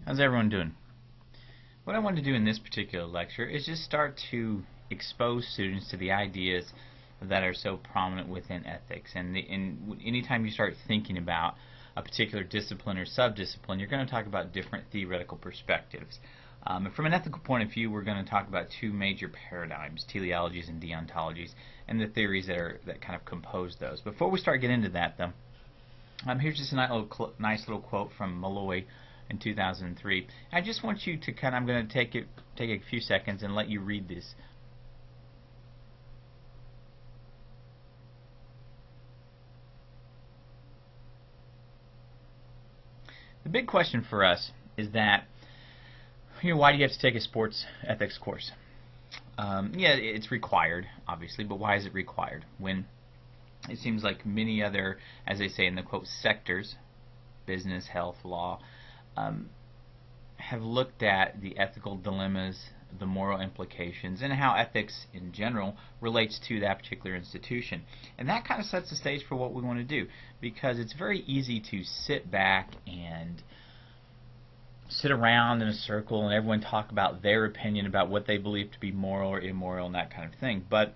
How's everyone doing? What I want to do in this particular lecture is just start to expose students to the ideas that are so prominent within ethics. And anytime you start thinking about a particular discipline or subdiscipline, you're going to talk about different theoretical perspectives. And from an ethical point of view, we're going to talk about two major paradigms, teleologies and deontologies, and the theories that kind of compose those. Before we start getting into that, though, here's just a nice little quote from Malloy in 2003. I just want you to I'm going to take a few seconds and let you read this. The big question for us is that, why do you have to take a sports ethics course? Yeah, it's required, obviously, but why is it required? When it seems like many other, as they say in the quote, sectors, business, health, law, have looked at the ethical dilemmas, the moral implications, and how ethics in general relates to that particular institution. And that kind of sets the stage for what we want to do, because it's very easy to sit back and sit around in a circle and everyone talk about their opinion about what they believe to be moral or immoral and that kind of thing. But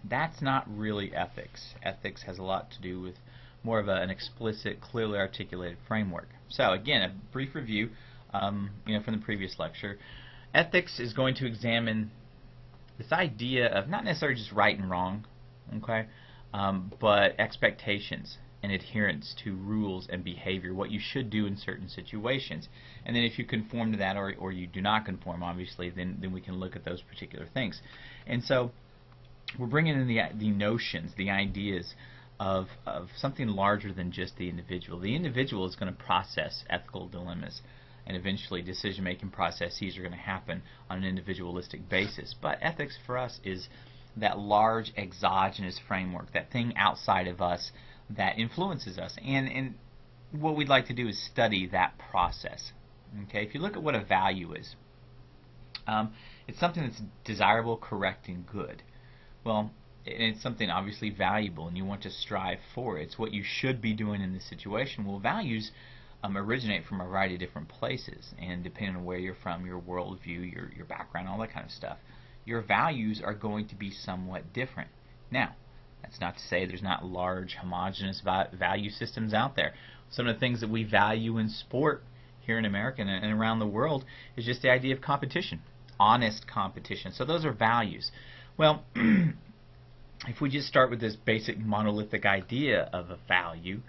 that's not really ethics. Ethics has a lot to do with more of an explicit, clearly articulated framework. So again, a brief review from the previous lecture. Ethics is going to examine this idea of not necessarily just right and wrong, okay, but expectations and adherence to rules and behavior, what you should do in certain situations. And then if you conform to that or you do not conform, obviously, then we can look at those particular things. And so we're bringing in the notions, the ideas of something larger than just the individual. The individual is going to process ethical dilemmas, and eventually decision-making processes are going to happen on an individualistic basis. But ethics for us is that large exogenous framework, that thing outside of us that influences us. And what we'd like to do is study that process. Okay, if you look at what a value is, it's something that's desirable, correct, and good. Well, it's something obviously valuable, and you want to strive for it. It's what you should be doing in this situation. Well, values originate from a variety of different places, and depending on where you're from, your worldview, your background, all that kind of stuff, your values are going to be somewhat different. Now, that's not to say there's not large, homogeneous value systems out there. Some of the things that we value in sport here in America and around the world is just the idea of competition, honest competition. So those are values. Well, if we just start with this basic monolithic idea of a value,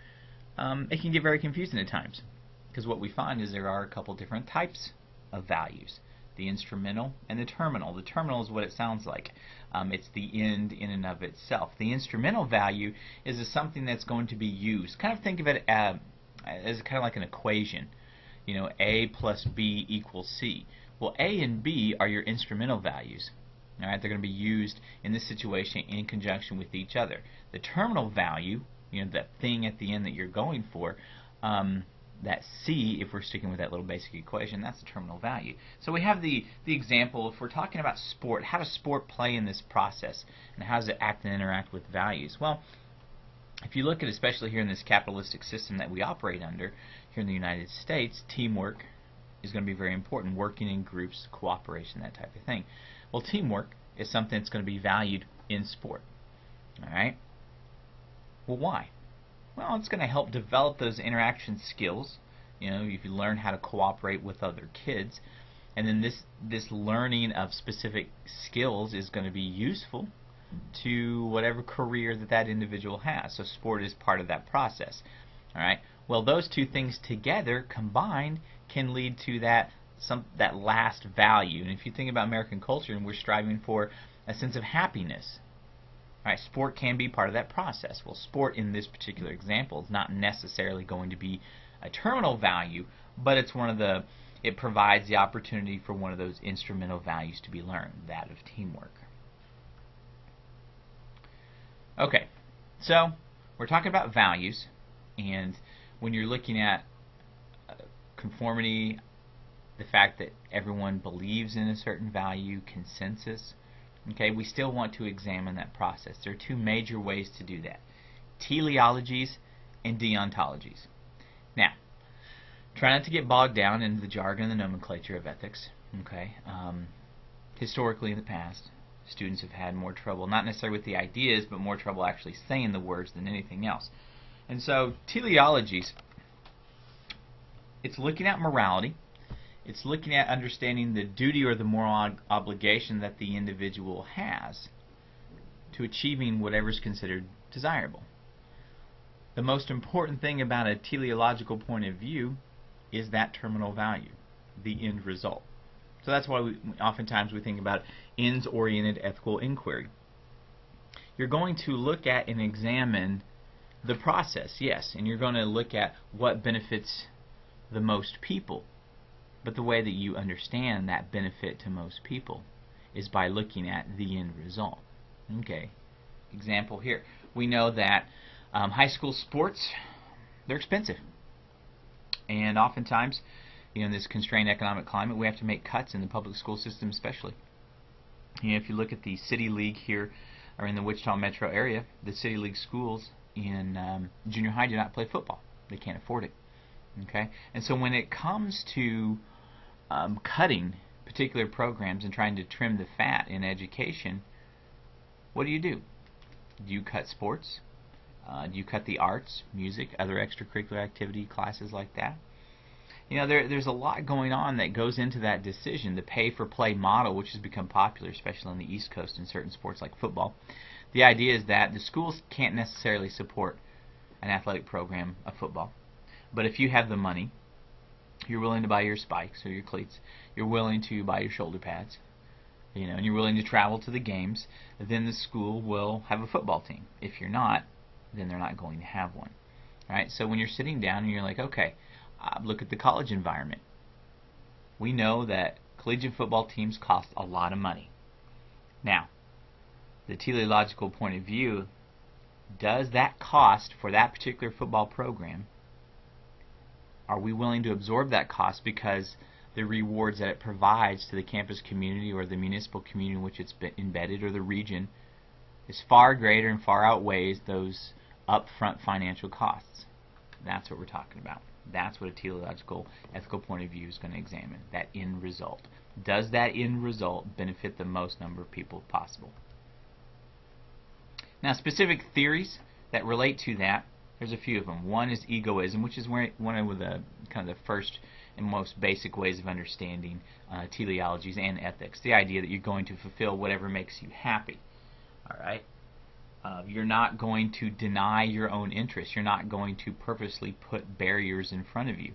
it can get very confusing at times, because what we find is there are a couple different types of values: the instrumental and the terminal. The terminal is what it sounds like. It's the end in and of itself. The instrumental value is something that's going to be used. Kind of think of it as kind of like an equation. A plus B equals C. Well, A and B are your instrumental values. All right, they're going to be used in this situation in conjunction with each other. The terminal value, that thing at the end that you're going for, that C, if we're sticking with that little basic equation, that's the terminal value. So we have the example, if we're talking about sport, how does sport play in this process, and how does it act and interact with values? Well, if you look at, especially here in this capitalistic system that we operate under here in the United States, teamwork is going to be very important, working in groups, cooperation, that type of thing. Well, teamwork is something that's going to be valued in sport. All right? Well, why? Well, it's going to help develop those interaction skills. If you learn how to cooperate with other kids, and then this learning of specific skills is going to be useful to whatever career that individual has. So sport is part of that process. All right? Well, those two things together, combined, can lead to that last value. And if you think about American culture, and we're striving for a sense of happiness, right, sport can be part of that process. Well, sport in this particular example is not necessarily going to be a terminal value, but it's it provides the opportunity for one of those instrumental values to be learned, that of teamwork. Okay, so we're talking about values, and when you're looking at conformity, the fact that everyone believes in a certain value, consensus, okay, we still want to examine that process. There are two major ways to do that: teleologies and deontologies. Now, Try not to get bogged down into the jargon and the nomenclature of ethics. Okay. Historically, in the past, students have had more trouble, not necessarily with the ideas, but more trouble actually saying the words than anything else. And so, teleologies, it's looking at morality. It's looking at understanding the duty or the moral obligation that the individual has to achieving whatever is considered desirable. The most important thing about a teleological point of view is that terminal value, the end result. So that's why oftentimes we think about ends-oriented ethical inquiry. You're going to look at and examine the process, yes, and you're going to look at what benefits the most people. But the way that you understand that benefit to most people is by looking at the end result. Okay, example here. We know that high school sports, they're expensive. And oftentimes, in this constrained economic climate, we have to make cuts in the public school system especially. If you look at the City League here, or in the Wichita metro area, the City League schools in junior high do not play football. They can't afford it. Okay, and so when it comes to cutting particular programs and trying to trim the fat in education, what do? Do you cut sports? Do you cut the arts, music, other extracurricular activity classes like that? There's a lot going on that goes into that decision. The pay-for-play model, which has become popular, especially on the East Coast in certain sports like football. The idea is that the schools can't necessarily support an athletic program of football. But if you have the money, you're willing to buy your spikes or your cleats, you're willing to buy your shoulder pads, and you're willing to travel to the games, then the school will have a football team. If you're not, then they're not going to have one. All right? So when you're sitting down and you're like, okay, look at the college environment. We know that collegiate football teams cost a lot of money. Now, the teleological point of view, does that cost for that particular football program, are we willing to absorb that cost because the rewards that it provides to the campus community or the municipal community in which it's been embedded, or the region, is far greater and far outweighs those upfront financial costs? That's what we're talking about. That's what a teleological ethical point of view is going to examine, that end result. Does that end result benefit the most number of people possible? Now, specific theories that relate to that, there's a few of them. One is egoism, which is one of the kind of the first and most basic ways of understanding teleologies and ethics. The idea that you're going to fulfill whatever makes you happy. All right. You're not going to deny your own interests. You're not going to purposely put barriers in front of you.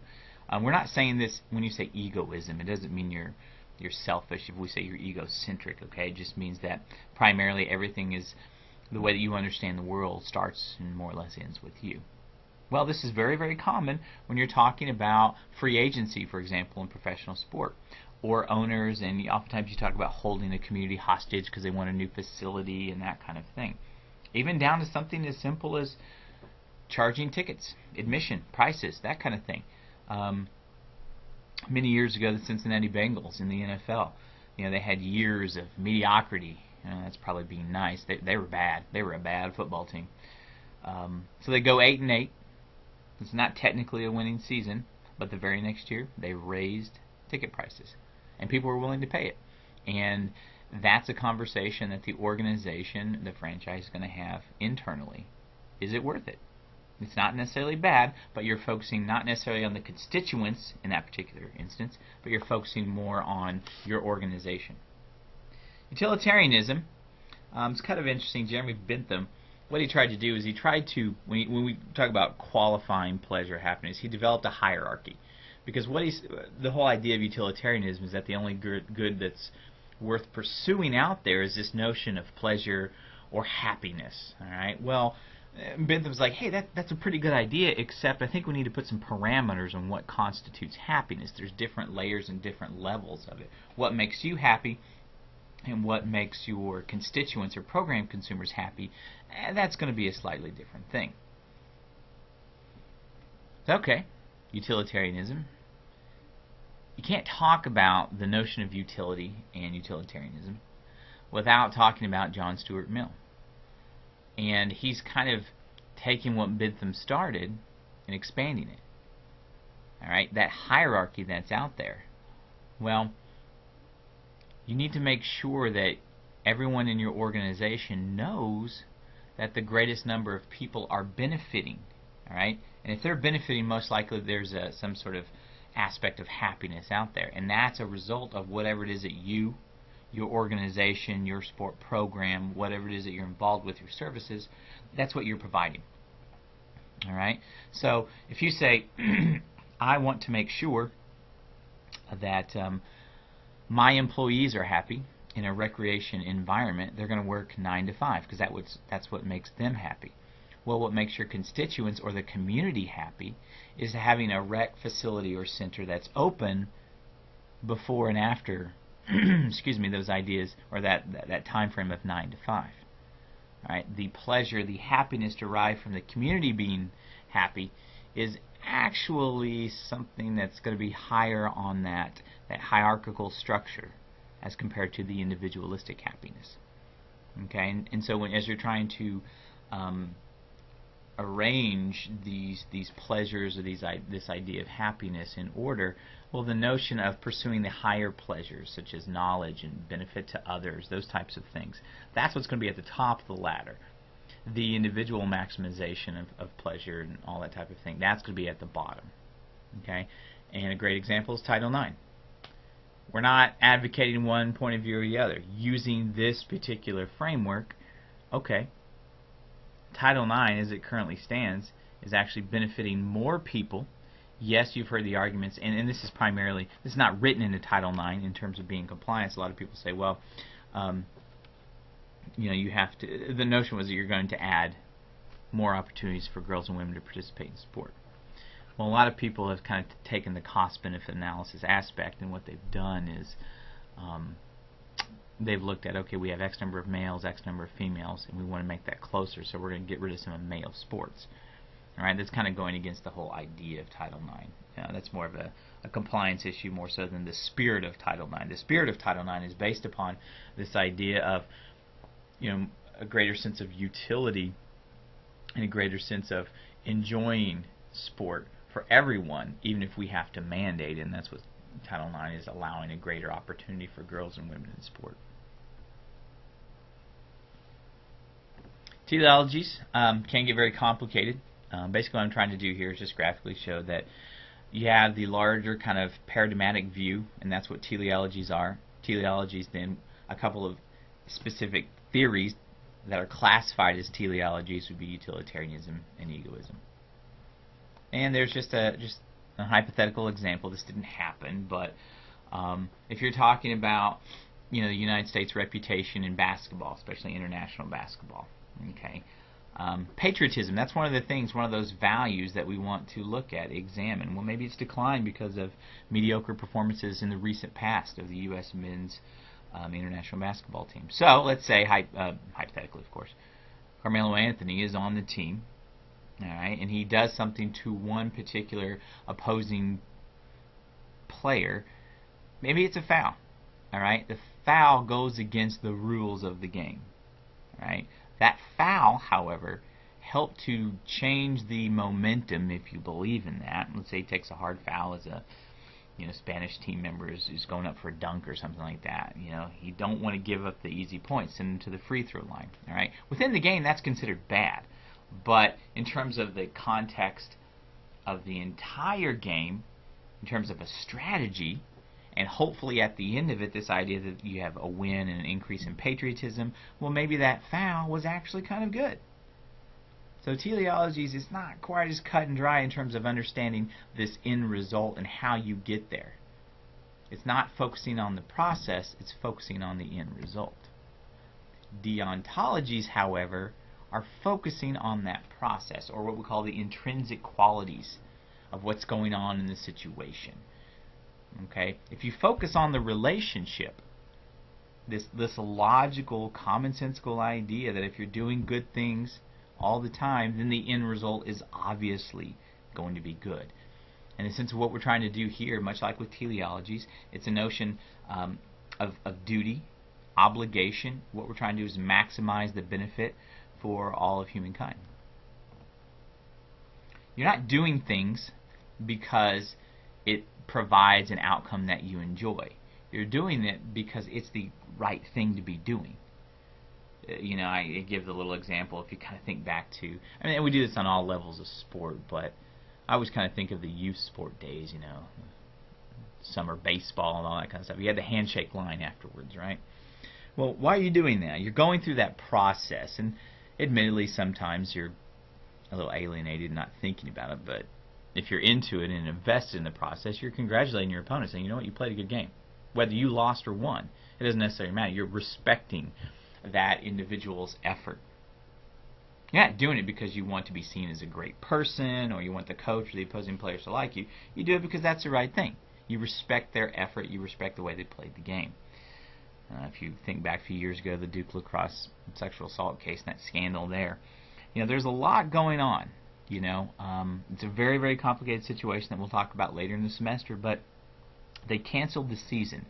We're not saying this when you say egoism. It doesn't mean you're selfish. If we say you're egocentric, okay, it just means that primarily everything is the way that you understand the world starts and more or less ends with you. Well, this is very, very common when you're talking about free agency, for example, in professional sport, or owners, and oftentimes you talk about holding a community hostage because they want a new facility and that kind of thing. Even down to something as simple as charging tickets, admission, prices, that kind of thing. Many years ago, the Cincinnati Bengals in the NFL, they had years of mediocrity. That's probably being nice. They were bad. They were a bad football team. So they go 8-8. It's not technically a winning season, but the very next year they raised ticket prices, and people were willing to pay it. And that's a conversation that the organization, the franchise, is going to have internally. Is it worth it? It's not necessarily bad, but you're focusing not necessarily on the constituents in that particular instance, but you're focusing more on your organization. Utilitarianism, it's kind of interesting. Jeremy Bentham, what he tried to do is he tried to, when we talk about qualifying pleasure, happiness, he developed a hierarchy. Because the whole idea of utilitarianism is that the only good that's worth pursuing out there is this notion of pleasure or happiness. All right. Well, Bentham's like, hey, that's a pretty good idea, except I think we need to put some parameters on what constitutes happiness. There's different layers and different levels of it. What makes you happy and what makes your constituents or program consumers happy, that's going to be a slightly different thing. Okay, utilitarianism. You can't talk about the notion of utility and utilitarianism without talking about John Stuart Mill. And he's kind of taking what Bentham started and expanding it. All right, that hierarchy that's out there. Well, you need to make sure that everyone in your organization knows that the greatest number of people are benefiting. All right, and if they're benefiting, most likely there's some sort of aspect of happiness out there, and that's a result of whatever it is that you, your organization, your sport program, whatever it is that you're involved with, your services, that's what you're providing. All right, so if you say I want to make sure that my employees are happy in a recreation environment, they're going to work 9 to 5 because that's what makes them happy. Well, what makes your constituents or the community happy is having a rec facility or center that's open before and after excuse me, those ideas or that time frame of 9 to 5. All right, the pleasure, the happiness derived from the community being happy is actually something that's going to be higher on that hierarchical structure as compared to the individualistic happiness. Okay, and so as you're trying to arrange these pleasures or this idea of happiness in order, well, the notion of pursuing the higher pleasures such as knowledge and benefit to others, those types of things, that's what's going to be at the top of the ladder. The individual maximization of pleasure and all that type of thing, that's going to be at the bottom. Okay, and a great example is Title IX. We're not advocating one point of view or the other. Using this particular framework, okay, Title IX, as it currently stands, is actually benefiting more people. Yes, you've heard the arguments, and this is primarily, this is not written into Title IX in terms of being compliance. A lot of people say, well, you know, you have to, the notion was that you're going to add more opportunities for girls and women to participate in sport. Well, a lot of people have kind of taken the cost-benefit analysis aspect, and what they've done is they've looked at, okay, we have X number of males, X number of females, and we want to make that closer, so we're going to get rid of some of male sports. All right, that's kind of going against the whole idea of Title IX. That's more of a compliance issue more so than the spirit of Title IX. The spirit of Title IX is based upon this idea of, you know, a greater sense of utility and a greater sense of enjoying sport for everyone, even if we have to mandate it, and that's what Title IX is, allowing a greater opportunity for girls and women in sport. Teleologies can get very complicated. Basically what I'm trying to do here is just graphically show that you have the larger kind of paradigmatic view, and that's what teleologies are. Teleologies, then a couple of specific theories that are classified as teleologies would be utilitarianism and egoism. And there's just a hypothetical example. This didn't happen, but if you're talking about, you know, the United States reputation in basketball, especially international basketball, okay, patriotism, that's one of the things, one of those values that we want to look at, examine. Well, maybe it's declined because of mediocre performances in the recent past of the U.S. men's international basketball team. So let's say, hypothetically, of course, Carmelo Anthony is on the team, all right, and he does something to one particular opposing player. Maybe it's a foul, all right. The foul goes against the rules of the game, right. That foul, however, helped to change the momentum, if you believe in that. Let's say he takes a hard foul as a, you know, Spanish team member who's going up for a dunk or something like that. You know, you don't want to give up the easy points, send him to the free throw line. All right, within the game, that's considered bad, but in terms of the context of the entire game, in terms of a strategy, and hopefully at the end of it, this idea that you have a win and an increase in patriotism, well, maybe that foul was actually kind of good. So teleologies is not quite as cut and dry in terms of understanding this end result and how you get there. It's not focusing on the process, it's focusing on the end result. Deontologies, however, are focusing on that process, or what we call the intrinsic qualities of what's going on in the situation. Okay, if you focus on the relationship, this logical, commonsensical idea that if you're doing good things all the time, then the end result is obviously going to be good. And in the sense of what we're trying to do here, much like with teleologies, it's a notion of duty, obligation. What we're trying to do is maximize the benefit for all of humankind. You're not doing things because it provides an outcome that you enjoy. You're doing it because it's the right thing to be doing. You know, I give the little example, if you kind of think back to, I mean, we do this on all levels of sport, but I always kind of think of the youth sport days, you know, summer baseball and all that kind of stuff. You had the handshake line afterwards, right? Well, why are you doing that? You're going through that process, and admittedly sometimes you're a little alienated, not thinking about it, but if you're into it and invested in the process, you're congratulating your opponent, saying, you know what, you played a good game. Whether you lost or won, it doesn't necessarily matter. You're respecting that individual's effort. You're not doing it because you want to be seen as a great person or you want the coach or the opposing players to like you. You do it because that's the right thing. You respect their effort. You respect the way they played the game. If you think back a few years ago, the Duke lacrosse sexual assault case and that scandal there, you know, there's a lot going on. You know, it's a very, very complicated situation that we'll talk about later in the semester, but they canceled the season.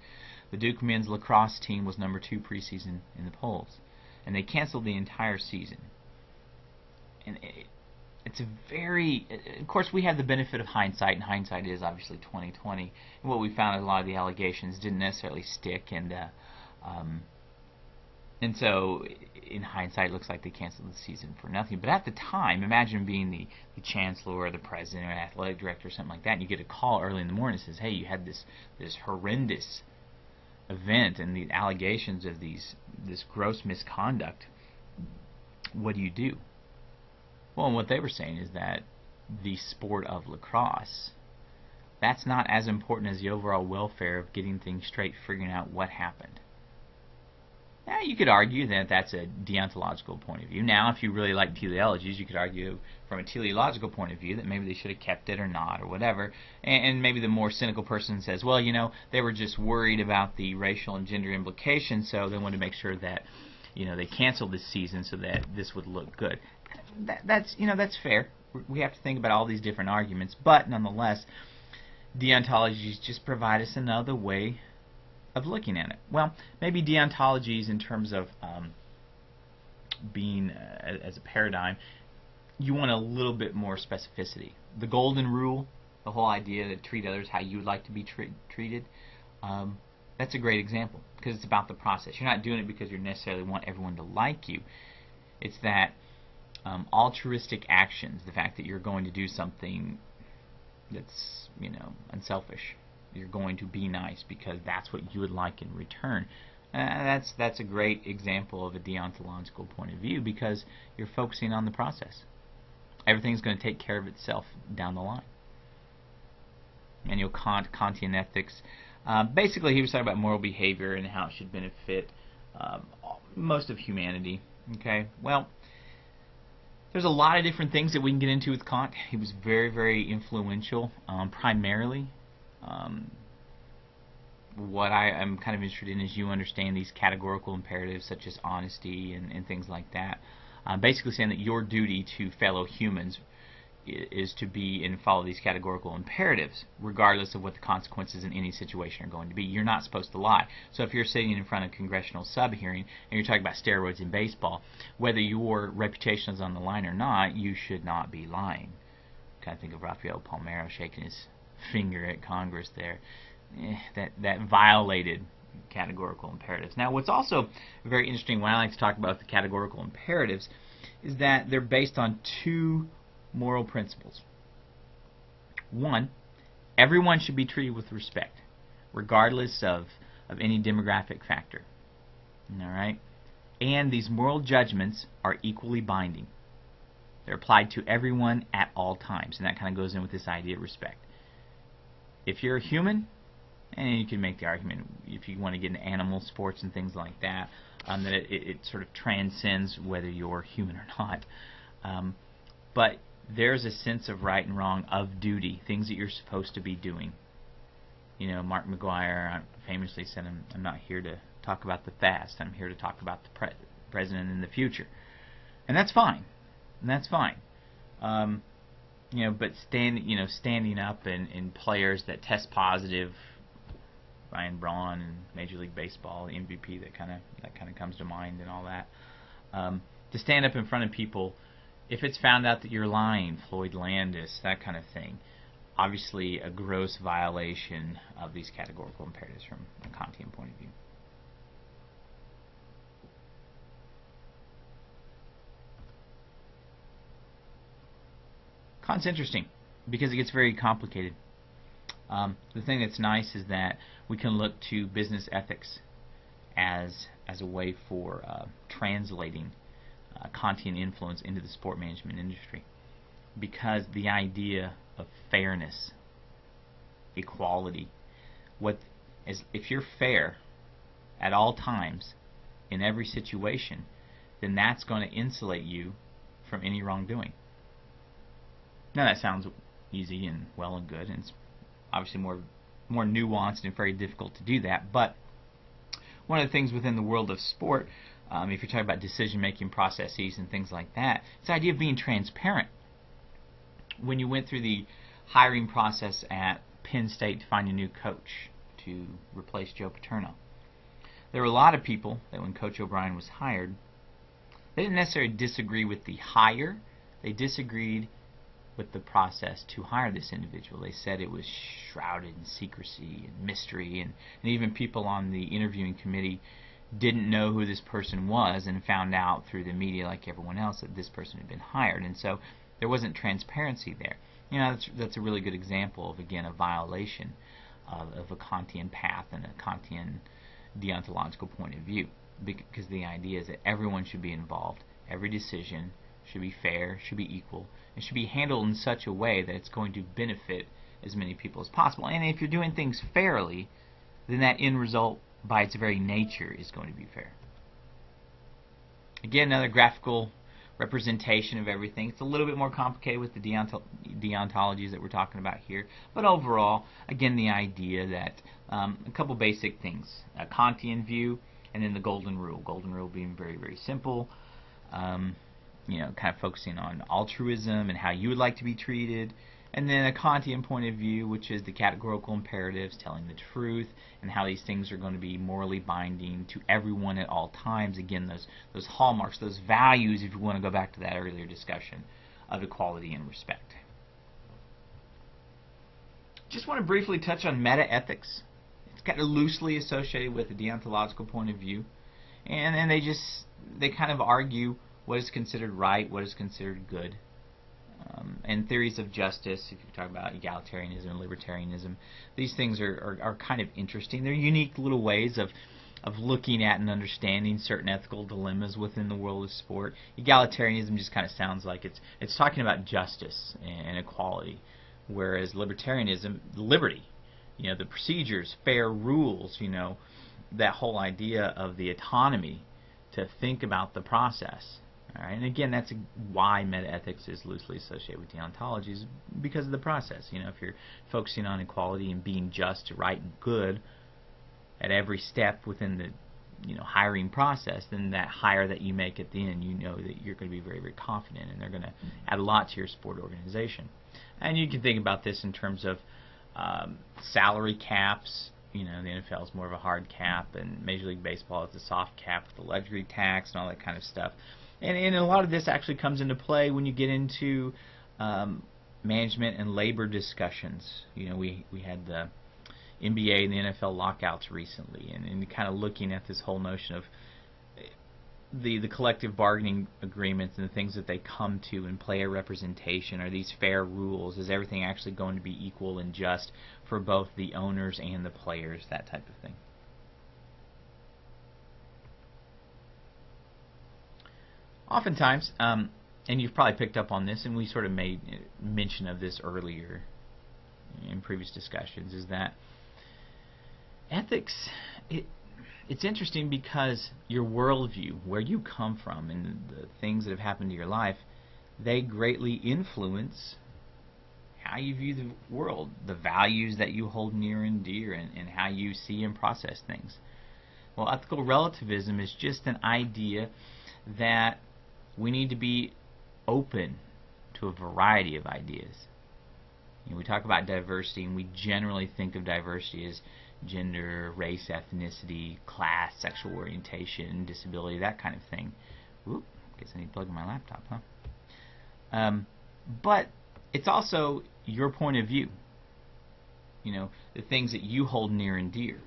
The Duke men's lacrosse team was number 2 preseason in the polls, and they canceled the entire season. And it's a very, of course, we have the benefit of hindsight, and hindsight is obviously 2020. And what we found is a lot of the allegations didn't necessarily stick, and so in hindsight, it looks like they canceled the season for nothing. But at the time, imagine being the chancellor or the president or an athletic director or something like that, and you get a call early in the morning that says, hey, you had this horrendous event and the allegations of this gross misconduct. What do you do? Well, and what they were saying is that the sport of lacrosse, that's not as important as the overall welfare of getting things straight, figuring out what happened. Now, you could argue that that's a deontological point of view. Now, if you really like teleologies, you could argue from a teleological point of view that maybe they should have kept it or not or whatever. And maybe the more cynical person says, well, you know, they were just worried about the racial and gender implications, so they wanted to make sure that, you know, they canceled this season so that this would look good. That's fair. We have to think about all these different arguments, but nonetheless, deontologies just provide us another way of looking at it. Well, maybe deontologies in terms of being as a paradigm, you want a little bit more specificity. The golden rule, the whole idea to treat others how you would like to be treated, that's a great example because it's about the process. You're not doing it because you necessarily want everyone to like you. It's that altruistic actions, the fact that you're going to do something that's, you know, unselfish. You're going to be nice because that's what you would like in return. That's a great example of a deontological point of view because you're focusing on the process. Everything's going to take care of itself down the line. Immanuel Kant, Kantian ethics. Basically, he was talking about moral behavior and how it should benefit most of humanity. Okay, well, there's a lot of different things that we can get into with Kant. He was very, very influential, primarily. What I am kind of interested in is you understand these categorical imperatives such as honesty and things like that. Basically saying that your duty to fellow humans is to be and follow these categorical imperatives regardless of what the consequences in any situation are going to be. You're not supposed to lie. So if you're sitting in front of a congressional sub-hearing and you're talking about steroids in baseball, whether your reputation is on the line or not, you should not be lying. Kind of think of Rafael Palmeiro shaking his finger at Congress there. That violated categorical imperatives. Now, what's also very interesting when I like to talk about the categorical imperatives is that they're based on 2 moral principles. 1, everyone should be treated with respect, regardless of any demographic factor. All right? And these moral judgments are equally binding. They're applied to everyone at all times, and that kind of goes in with this idea of respect. If you're a human, and you can make the argument if you want to get into animal sports and things like that, that it sort of transcends whether you're human or not. But there's a sense of right and wrong, of duty, things that you're supposed to be doing. You know, Mark McGuire famously said, I'm not here to talk about the past, I'm here to talk about the present and the future. And that's fine. And that's fine. You know, but standing up in players that test positive, Ryan Braun and Major League Baseball, the MVP that kind of comes to mind and all that. To stand up in front of people, if it's found out that you're lying, Floyd Landis, that kind of thing, obviously a gross violation of these categorical imperatives from a Kantian point of view. Kant's interesting because it gets very complicated. The thing that's nice is that we can look to business ethics as a way for translating Kantian influence into the sport management industry, because the idea of fairness, equality, if you're fair at all times in every situation, then that's going to insulate you from any wrongdoing. Now that sounds easy and well and good, and it's obviously more nuanced and very difficult to do that, but one of the things within the world of sport, if you're talking about decision-making processes and things like that, it's the idea of being transparent. When you went through the hiring process at Penn State to find a new coach to replace Joe Paterno, there were a lot of people that when Coach O'Brien was hired, they didn't necessarily disagree with the hire, they disagreed with the process to hire this individual. They said it was shrouded in secrecy and mystery, and even people on the interviewing committee didn't know who this person was and found out through the media like everyone else that this person had been hired, and so there wasn't transparency there. You know, that's a really good example of, again, a violation of a Kantian path and a Kantian deontological point of view, because the idea is that everyone should be involved. Every decision should be fair, should be equal, and should be handled in such a way that it's going to benefit as many people as possible. And if you're doing things fairly, then that end result, by its very nature, is going to be fair. Again, another graphical representation of everything. It's a little bit more complicated with the deontologies that we're talking about here, but overall, again, the idea that a couple basic things: a Kantian view, and then the golden rule. Golden rule being very, very simple. You know, kind of focusing on altruism and how you would like to be treated, and then a Kantian point of view, which is the categorical imperatives, telling the truth, and how these things are going to be morally binding to everyone at all times. Again, those hallmarks, those values, if you want to go back to that earlier discussion, of equality and respect. Just want to briefly touch on meta-ethics. It's kind of loosely associated with the deontological point of view, and they kind of argue what is considered right, what is considered good. And theories of justice, if you talk about egalitarianism and libertarianism, these things are kind of interesting. They're unique little ways of looking at and understanding certain ethical dilemmas within the world of sport. Egalitarianism just kind of sounds like it's talking about justice and equality, whereas libertarianism, liberty, you know, the procedures, fair rules, you know, that whole idea of the autonomy to think about the process. All right, and again, that's why metaethics is loosely associated with deontologies, because of the process. You know, if you're focusing on equality and being just, right, and good at every step within the hiring process, then that hire that you make at the end, you know that you're going to be very, very confident, and they're going to add a lot to your sport organization. And you can think about this in terms of salary caps. You know, the NFL is more of a hard cap, and Major League Baseball is a soft cap with the luxury tax and all that kind of stuff. And a lot of this actually comes into play when you get into management and labor discussions. You know, we had the NBA and the NFL lockouts recently, and kind of looking at this whole notion of the collective bargaining agreements and the things that they come to and player representation. Are these fair rules? Is everything actually going to be equal and just for both the owners and the players? That type of thing. Oftentimes, and you've probably picked up on this, and we sort of made mention of this earlier in previous discussions, is that ethics, it's interesting because your worldview, where you come from, and the things that have happened to your life, they greatly influence how you view the world, the values that you hold near and dear, and how you see and process things. Well, ethical relativism is just an idea that we need to be open to a variety of ideas. You know, we talk about diversity, and we generally think of diversity as gender, race, ethnicity, class, sexual orientation, disability, that kind of thing. Oop, guess I need to plug in my laptop, huh? But it's also your point of view. the things that you hold near and dear.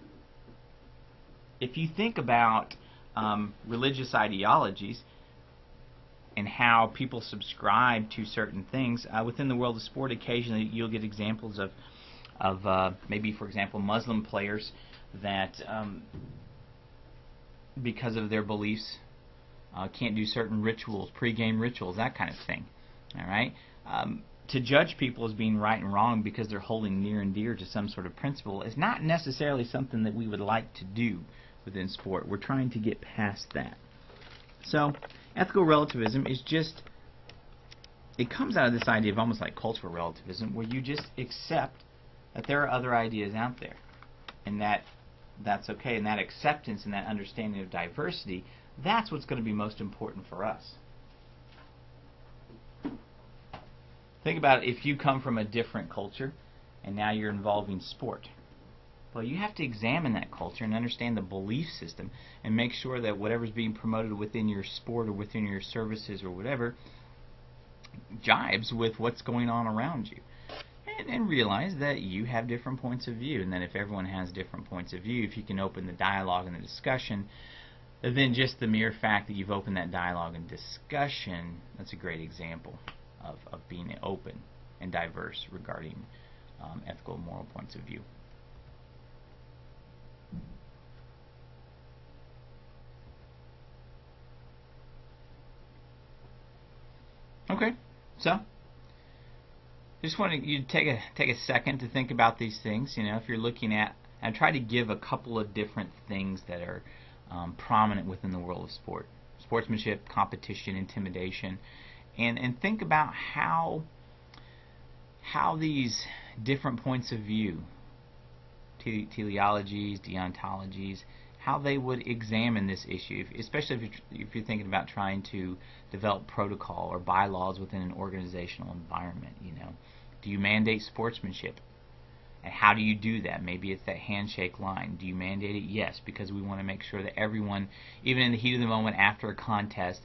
If you think about religious ideologies and how people subscribe to certain things within the world of sport, occasionally you'll get examples of maybe, for example, Muslim players that because of their beliefs can't do certain rituals, pre-game rituals, that kind of thing. All right. To judge people as being right and wrong because they're holding near and dear to some sort of principle is not necessarily something that we would like to do within sport. We're trying to get past that. So, ethical relativism is just, it comes out of this idea of almost like cultural relativism, where you just accept that there are other ideas out there, and that's okay, and that acceptance and that understanding of diversity, that's what's going to be most important for us. Think about if you come from a different culture and now you're involving sport. Well, you have to examine that culture and understand the belief system and make sure that whatever's being promoted within your sport or within your services or whatever jibes with what's going on around you. And realize that you have different points of view, and that if everyone has different points of view, if you can open the dialogue and the discussion, then just the mere fact that you've opened that dialogue and discussion, that's a great example of being open and diverse regarding ethical and moral points of view. Okay, so just wanted you to take a second to think about these things. If you're looking at, and try to give a couple of different things that are prominent within the world of sport: sportsmanship, competition, intimidation, and think about how these different points of view, teleologies, deontologies, how they would examine this issue, especially if you're thinking about trying to develop protocol or bylaws within an organizational environment. Do you mandate sportsmanship? And how do you do that? Maybe it's that handshake line. Do you mandate it? Yes, because we want to make sure that everyone, even in the heat of the moment after a contest,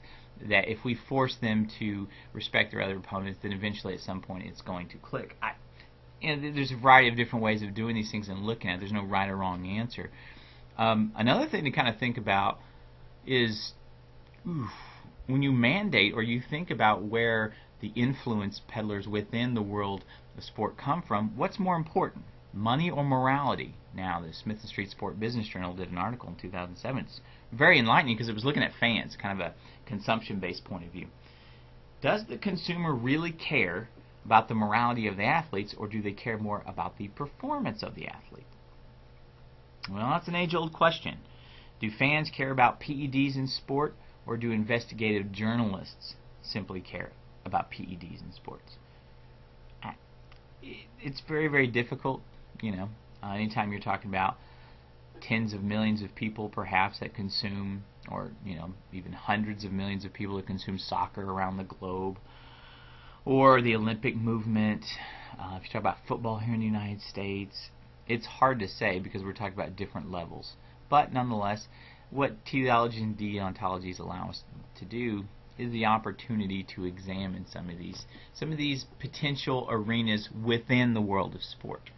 that if we force them to respect their other opponents, then eventually at some point it's going to click. There's a variety of different ways of doing these things and looking at it. There's no right or wrong answer. Another thing to kind of think about is when you mandate or you think about where the influence peddlers within the world of sport come from, what's more important, money or morality? Now, the Smith & Street Sport Business Journal did an article in 2007. It's very enlightening because it was looking at fans, kind of a consumption-based point of view. Does the consumer really care about the morality of the athletes, or do they care more about the performance of the athlete? Well, that's an age-old question. Do fans care about PEDs in sport, or do investigative journalists simply care about PEDs in sports? It's very, very difficult, anytime you're talking about tens of millions of people perhaps that consume, or even hundreds of millions of people that consume soccer around the globe, or the Olympic movement. If you talk about football here in the United States, it's hard to say because we're talking about different levels. But nonetheless, what teleologies and deontologies allow us to do is the opportunity to examine some of these potential arenas within the world of sport.